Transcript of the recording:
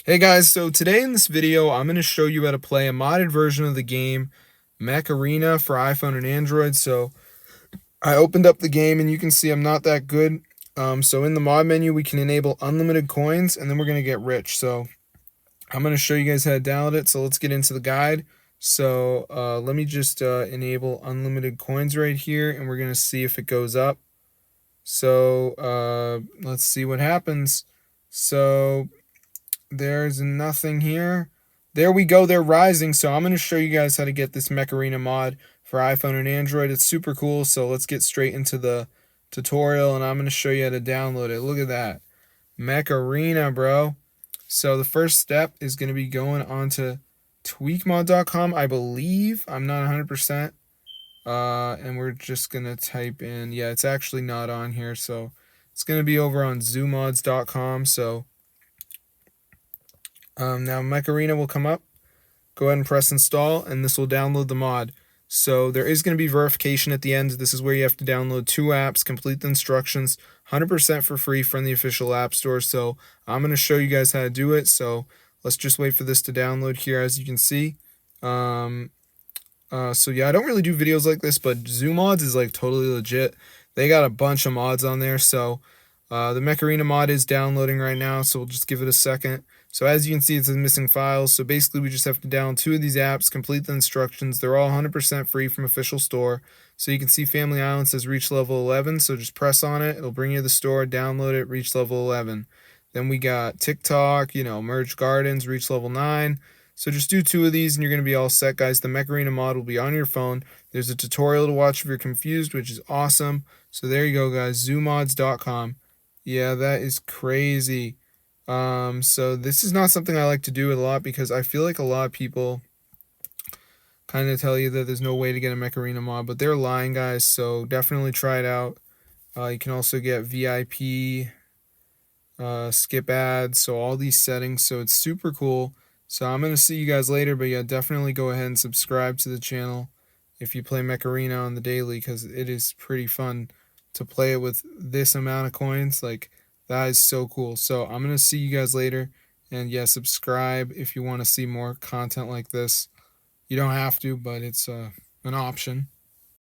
Hey guys, so today in this video, I'm going to show you how to play a modded version of the game, Mech Arena for iPhone and Android. So I opened up the game and you can see I'm not that good. So in the mod menu, we can enable unlimited coins and then we're going to get rich. So I'm going to show you guys how to download it. So let's get into the guide. So let me just enable unlimited coins right here and we're going to see if it goes up. So let's see what happens. So there's nothing here. There we go, they're rising. So I'm going to show you guys how to get this Mech Arena mod for iPhone and Android. It's super cool. So let's get straight into the tutorial and I'm going to show you how to download it. Look at that. Mech Arena, bro. So the first step is going to be going on to tweakmod.com, I believe. I'm not 100%. And we're just going to type in, yeah, it's actually not on here. So it's going to be over on zoomods.com. So now Mech Arena will come up. Go ahead and press install and this will download the mod. So there is going to be verification at the end. This is where you have to download 2 apps, complete the instructions, 100% for free from the official app store. So I'm going to show you guys how to do it. So let's just wait for this to download here, as you can see. So yeah, I don't really do videos like this, but ZooMods is like totally legit. They got a bunch of mods on there. So the Mech Arena mod is downloading right now, so we'll just give it a second. So as you can see, it says missing files. So basically, we just have to download 2 of these apps, complete the instructions. They're all 100% free from official store. So you can see Family Island says reach level 11. So just press on it. It'll bring you to the store, download it, reach level 11. Then we got TikTok, Merge Gardens, reach level 9. So just do 2 of these and you're going to be all set, guys. The Mech Arena mod will be on your phone. There's a tutorial to watch if you're confused, which is awesome. So there you go, guys. zoomods.com. Yeah, that is crazy. So this is not something I like to do a lot because I feel like a lot of people kind of tell you that there's no way to get a Mech Arena mod, but they're lying, guys. So definitely try it out. You can also get VIP, skip ads, so all these settings. So it's super cool. So I'm going to see you guys later, but yeah, definitely go ahead and subscribe to the channel if you play Mech Arena on the daily because it is pretty fun to play it with this amount of coins. Like, that is so cool. So I'm going to see you guys later. And yeah, subscribe if you want to see more content like this. You don't have to, but it's an option.